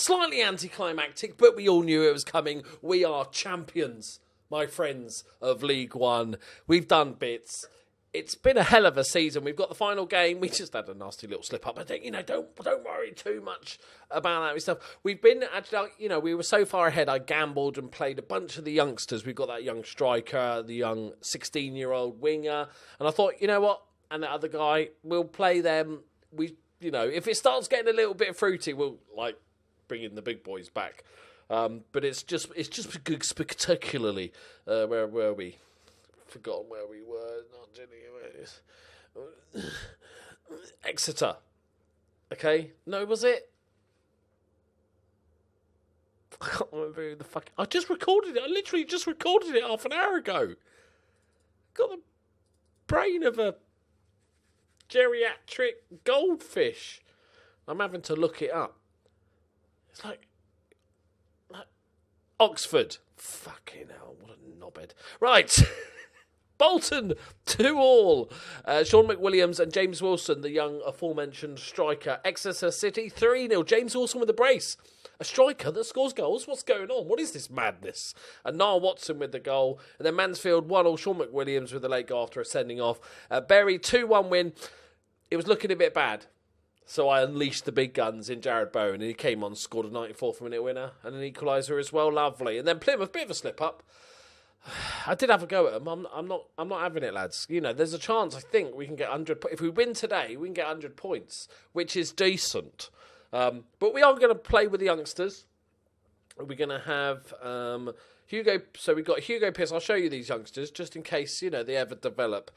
Slightly anticlimactic, but we all knew it was coming. We are champions, my friends of League One. We've done bits. It's been a hell of a season. We've got the final game. We just had a nasty little slip up. I think, don't worry too much about that stuff. We've been actually, we were so far ahead. I gambled and played a bunch of the youngsters. We've got that young striker, the young 16-year-old winger, and I thought, you know what? And that other guy, we'll play them. If it starts getting a little bit fruity, we'll bring in the big boys back. But it's just spectacularly. Where were we? Forgotten where we were. Exeter. Okay? No, was it? I can't remember who the fuck. I just recorded it. I literally just recorded it half an hour ago. Got the brain of a geriatric goldfish. I'm having to look it up. It's like Oxford. Fucking hell, what a knobhead. Right. Bolton, 2-2. Sean McWilliams and James Wilson, the young aforementioned striker. Exeter City, 3-0. James Wilson with a brace. A striker that scores goals? What's going on? What is this madness? And Niall Watson with the goal. And then Mansfield, 1-1. Sean McWilliams with the late goal after a sending off. Bury, 2-1 win. It was looking a bit bad. So I unleashed the big guns in Jared Bowen. And he came on, scored a 94th minute winner. And an equaliser as well. Lovely. And then Plymouth, bit of a slip-up. I did have a go at them. I'm not having it, lads. There's a chance. I think we can get 100. If we win today, we can get 100 points, which is decent. But we are going to play with the youngsters. We're going to have Hugo. So we've got Hugo Pearce. I'll show you these youngsters just in case they ever develop.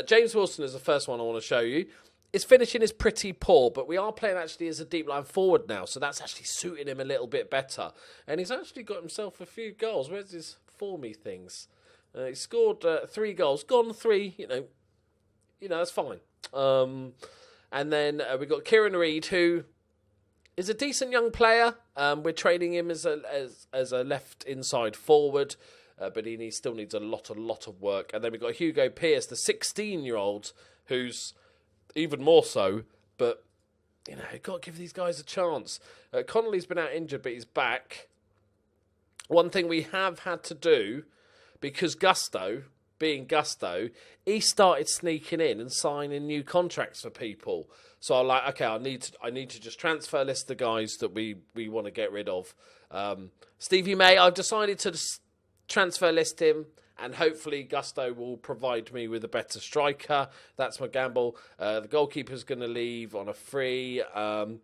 James Wilson is the first one I want to show you. His finishing is pretty poor, but we are playing actually as a deep line forward now, so that's actually suiting him a little bit better. And he's actually got himself a few goals. Where's his formy things? He scored 3 goals, gone 3. That's fine. And then we've got Kieran Reid, who is a decent young player. We're training him as a left inside forward, but he still needs a lot of work. And then we've got Hugo Pearce, the 16-year-old, who's even more so, but you've got to give these guys a chance. Connolly's been out injured, but he's back. One thing we have had to do, because Gusto, being Gusto, he started sneaking in and signing new contracts for people. So I'm like, okay, I need to just transfer list the guys that we want to get rid of. Stevie May, I've decided to transfer list him, and hopefully Gusto will provide me with a better striker. That's my gamble. The goalkeeper's going to leave on a free. I've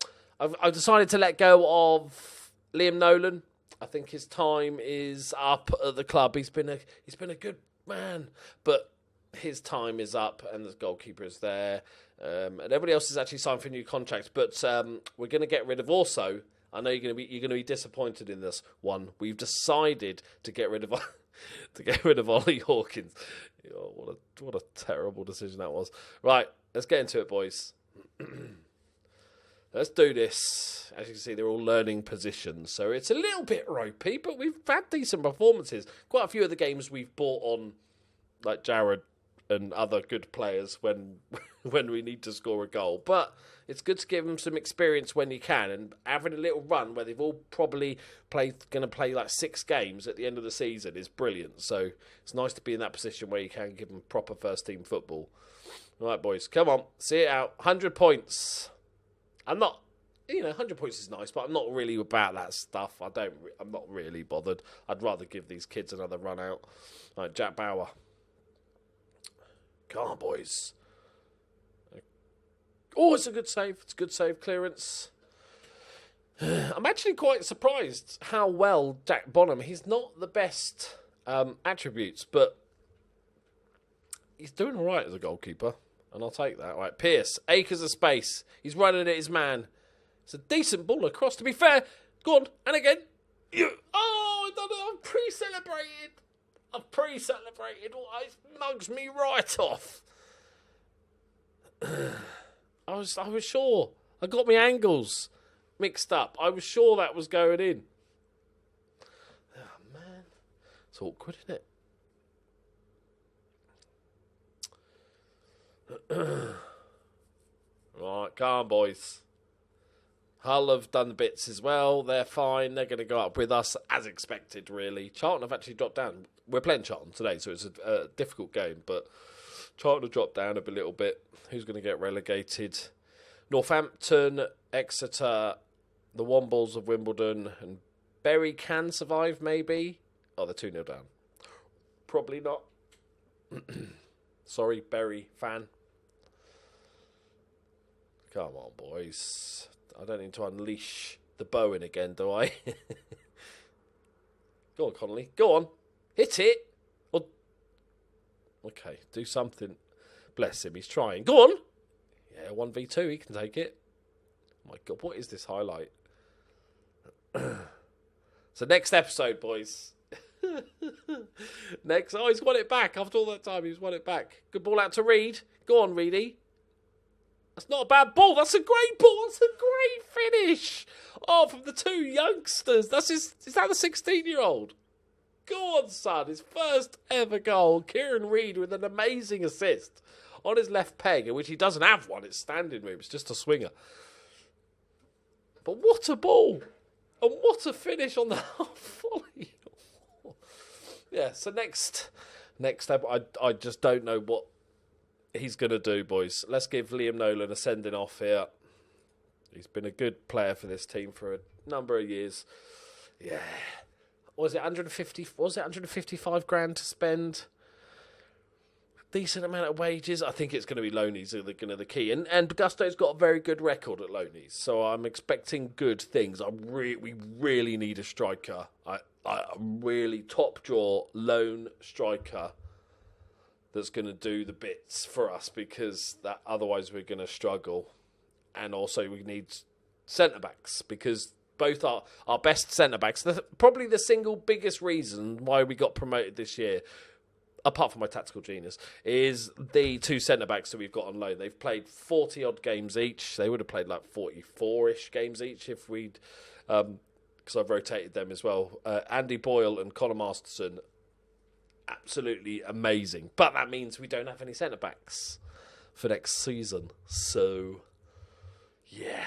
decided to let go of Liam Nolan. I think his time is up at the club. He's been a good man, but his time is up, and the goalkeeper is there. And everybody else is actually signed for new contracts. But we're going to get rid of also. I know you're going to be disappointed in this one. We've decided to get rid of Ollie Hawkins. Oh, what a terrible decision that was. Right, let's get into it, boys. Let's do this. As you can see, they're all learning positions, so it's a little bit ropey, but we've had decent performances. Quite a few of the games we've bought on, like Jared and other good players when we need to score a goal. But it's good to give them some experience when you can, and having a little run where they've all probably going to play like 6 games at the end of the season is brilliant. So it's nice to be in that position where you can give them proper first-team football. All right, boys, come on, see it out. 100 points. I'm not, 100 points is nice, but I'm not really about that stuff. I'm not really bothered. I'd rather give these kids another run out. Like Jack Bauer. Come on, boys. Oh, it's a good save. It's a good save clearance. I'm actually quite surprised how well Jack Bonham, he's not the best attributes, but he's doing all right as a goalkeeper. And I'll take that. Right, Pearce, acres of space. He's running at his man. It's a decent ball across, to be fair. Go on, and again. Oh, I don't know. I've pre-celebrated. Oh, it mugs me right off. I was sure. I got my angles mixed up. I was sure that was going in. Oh, man. It's awkward, isn't it? Right, come on, boys. Hull have done the bits as well. They're fine. They're going to go up with us as expected, really. Charlton have actually dropped down. We're playing Charlton today, so it's a difficult game, but Charlton have dropped down a little bit. Who's going to get relegated? Northampton, Exeter, the Wombles of Wimbledon, and Bury can survive, maybe. Oh, they're 2-0 down. Probably not. Sorry, Bury fan. Come on, boys. I don't need to unleash the Bowen again, do I? Go on, Connolly. Go on. Hit it. Or... Okay, do something. Bless him, he's trying. Go on. Yeah, 1v2, he can take it. Oh my God, what is this highlight? So next episode, boys. Next. Oh, he's won it back. After all that time, he's won it back. Good ball out to Reed. Go on, Reedy. That's not a bad ball. That's a great ball. That's a great finish. Oh, from the two youngsters. Is that the 16-year-old? Go on, son. His first ever goal. Kieran Reid with an amazing assist on his left peg, in which he doesn't have one. It's standing move. It's just a swinger. But what a ball. And what a finish on the half volley. Yeah, so next step, I just don't know what he's going to do, boys. Let's give Liam Nolan a sending off here. He's been a good player for this team for a number of years. Yeah. Was it 155 grand to spend? Decent amount of wages. I think it's going to be loanies are going to the key. And Gusto's got a very good record at loanies, so I'm expecting good things. We really need a striker. A really top draw loan striker that's going to do the bits for us, because that otherwise we're going to struggle. And also we need centre-backs, because both our best centre-backs, probably the single biggest reason why we got promoted this year, apart from my tactical genius, is the two centre-backs that we've got on loan. They've played 40-odd games each. They would have played like 44-ish games each if we'd... because I've rotated them as well. Andy Boyle and Conor Masterson, absolutely amazing. But that means we don't have any centre-backs for next season. So, yeah.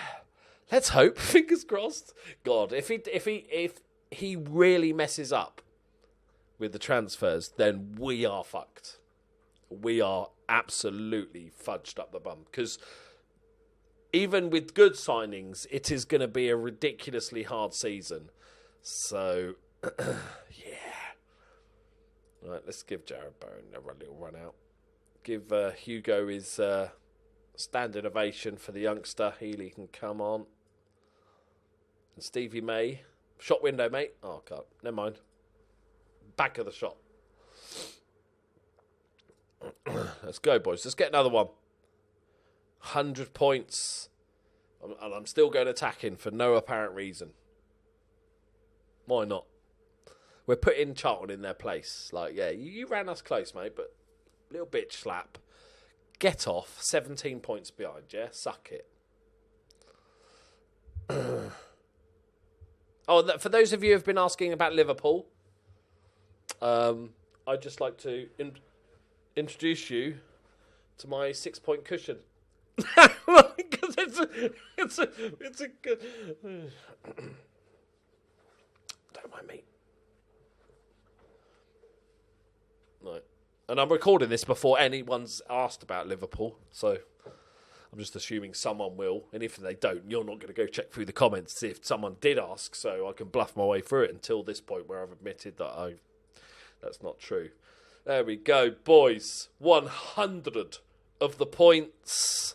Let's hope. Fingers crossed. God, if he really messes up with the transfers, then we are fucked. We are absolutely fudged up the bum. Because even with good signings, it is going to be a ridiculously hard season. So, yeah. Right, let's give Jared Bowen a little run out. Give Hugo his standing ovation for the youngster. Healy can come on. And Stevie May. Shot window, mate. Oh, God. Never mind. Back of the shot. Let's go, boys. Let's get another one. 100 points. And I'm still going attacking for no apparent reason. Why not? We're putting Charlton in their place. Like, yeah, you ran us close, mate, but little bitch slap. Get off. 17 points behind, yeah? Suck it. For those of you who have been asking about Liverpool, I'd just like to introduce you to my 6-point cushion. Because it's a good... Don't mind me. Right. And I'm recording this before anyone's asked about Liverpool, so I'm just assuming someone will. And if they don't, you're not going to go check through the comments to see if someone did ask, so I can bluff my way through it until this point where I've admitted that that's not true. There we go, boys. 100 of the points.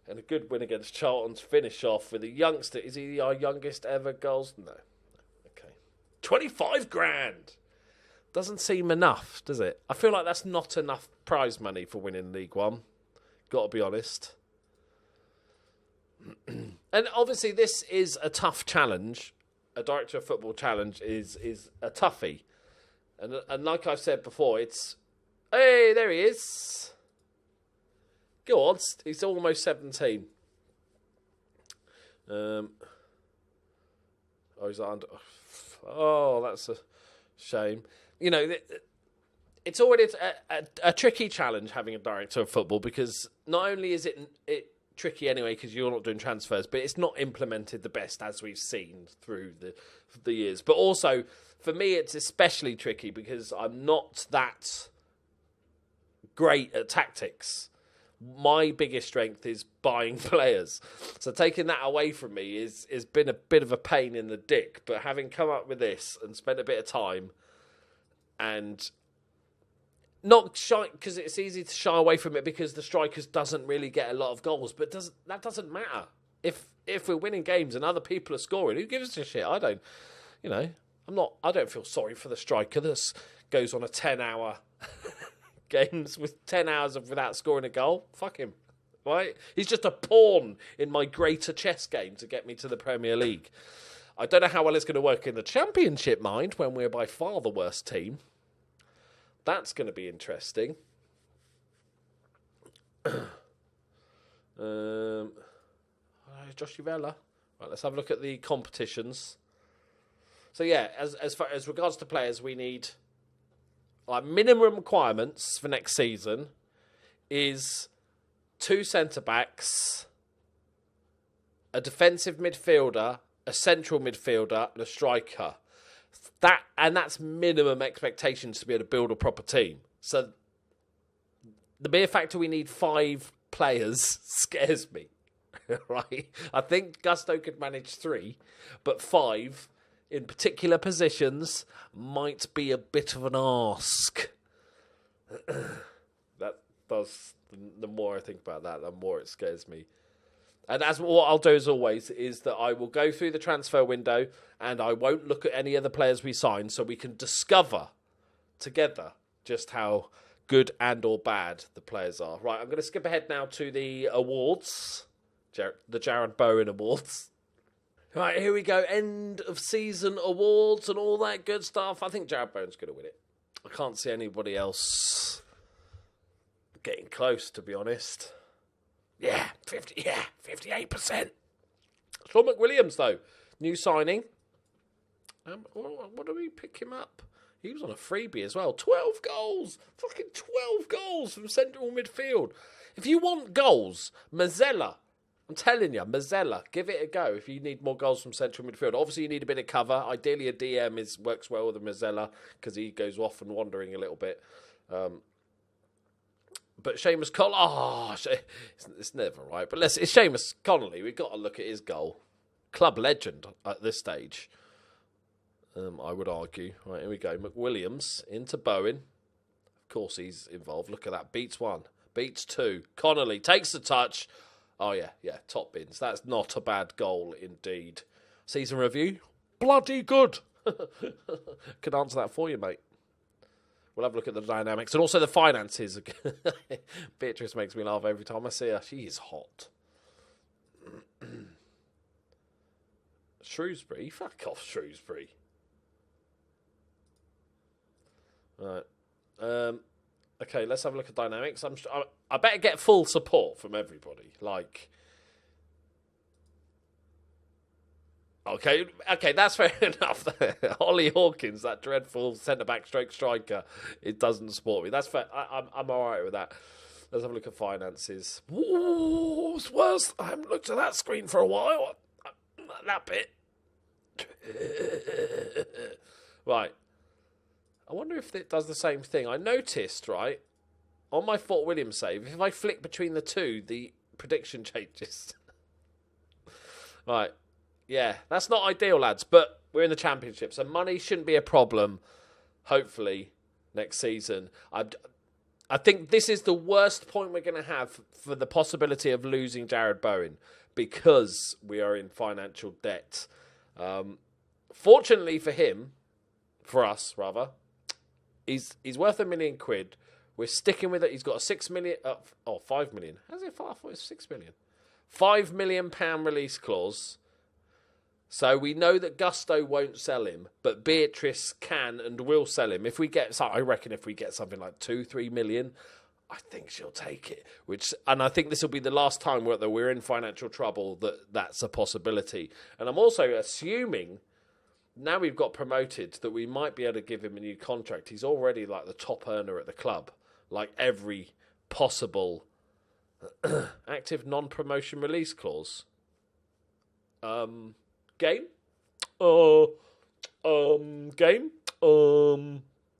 And a good win against Charlton to finish off with a youngster. Is he our youngest ever goals? No. Okay. 25 grand. Doesn't seem enough, does it? I feel like that's not enough prize money for winning League One. Got to be honest. And obviously this is a tough challenge. A director of football challenge is a toughie. And like I've said before, it's... Hey, there he is. Go on, he's almost 17. He's under... Oh, that's a shame. You know, it's already a tricky challenge having a director of football, because not only is it tricky anyway because you're not doing transfers, but it's not implemented the best as we've seen through the years. But also, for me, it's especially tricky because I'm not that great at tactics. My biggest strength is buying players. So taking that away from me is been a bit of a pain in the dick. But having come up with this and spent a bit of time and not shy, because it's easy to shy away from it because the strikers doesn't really get a lot of goals. But that doesn't matter. If we're winning games and other people are scoring, who gives a shit? I don't, I don't feel sorry for the striker that goes on a 10-hour games with 10 hours without scoring a goal. Fuck him. Right? He's just a pawn in my greater chess game to get me to the Premier League. I don't know how well it's going to work in the Championship, mind, when we're by far the worst team. That's going to be interesting. Josh Vela. Right, let's have a look at the competitions. So yeah, as far as regards to players, we need minimum requirements for next season is 2 centre-backs, a defensive midfielder, a central midfielder, and a striker. That's minimum expectations to be able to build a proper team. So the mere fact that we need 5 players scares me, right? I think Gusto could manage 3, but 5 in particular positions might be a bit of an ask. That does. The more I think about that, the more it scares me. And what I'll do as always is that I will go through the transfer window and I won't look at any of the players we sign, so we can discover together just how good and or bad the players are. Right, I'm going to skip ahead now to the awards, the Jared Bowen Awards. Right, here we go. End of season awards and all that good stuff. I think Jared Bowen's going to win it. I can't see anybody else getting close, to be honest. Yeah, 58%. Sean McWilliams, though, new signing. What do we pick him up? He was on a freebie as well. 12 goals. Fucking 12 goals from central midfield. If you want goals, Mazzella. I'm telling you, Mazzella, give it a go if you need more goals from central midfield. Obviously, you need a bit of cover. Ideally, a DM works well with a Mazzella because he goes off and wandering a little bit. But Seamus Connolly, it's never right. But it's Seamus Connolly. We've got to look at his goal. Club legend at this stage, I would argue. Right, here we go. McWilliams into Bowen. Of course, he's involved. Look at that. Beats 1. Beats 2. Connolly takes the touch. Oh, yeah, top bins. That's not a bad goal indeed. Season review? Bloody good. Could answer that for you, mate. We'll have a look at the dynamics and also the finances. Beatrice makes me laugh every time I see her. She is hot. Shrewsbury? Fuck off, Shrewsbury. Right. Okay, let's have a look at dynamics. I better get full support from everybody. Okay, that's fair enough. Ollie Hawkins, that dreadful centre-back stroke striker, it doesn't support me. That's fair. I'm all right with that. Let's have a look at finances. Ooh, it's worse. I haven't looked at that screen for a while. That bit. Right. I wonder if it does the same thing. I noticed, right, on my Fort William save, if I flick between the two, the prediction changes. Right. Yeah, that's not ideal, lads, but we're in the Championship, so money shouldn't be a problem, hopefully, next season. I think this is the worst point we're going to have for the possibility of losing Jared Bowen because we are in financial debt. Fortunately for us, he's worth £1 million. We're sticking with it. He's got a 6 million, 5 million. How's it 5? I thought it was 6 million. £5 million release clause. So we know that Gusto won't sell him, but Beatrice can and will sell him. I reckon if we get something like 2-3 million, I think she'll take it. And I think this will be the last time that we're in financial trouble that's a possibility. And I'm also assuming now we've got promoted that we might be able to give him a new contract. He's already like the top earner at the club, like every possible Active non-promotion release clause. Game? Game?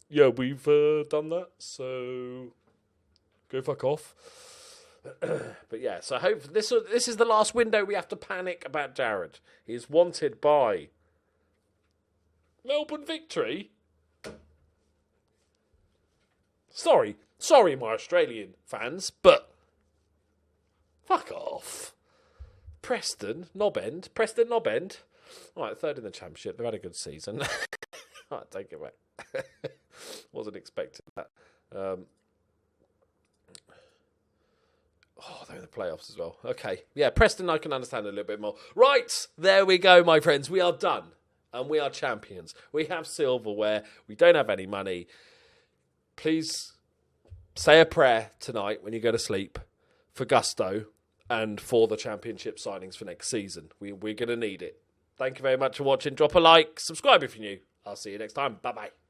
Yeah, we've done that, so go fuck off. But yeah, so hope this is the last window we have to panic about Jared. He's wanted by Melbourne Victory. Sorry, my Australian fans, but fuck off. Preston Knob End. All right, third in the championship. They've had a good season. All right, take it away. Wasn't expecting that. They're in the playoffs as well. Okay. Yeah, Preston I can understand a little bit more. Right, there we go, my friends. We are done. And we are champions. We have silverware. We don't have any money. Please say a prayer tonight when you go to sleep for Gusto and for the championship signings for next season. We're going to need it. Thank you very much for watching. Drop a like. Subscribe if you're new. I'll see you next time. Bye-bye.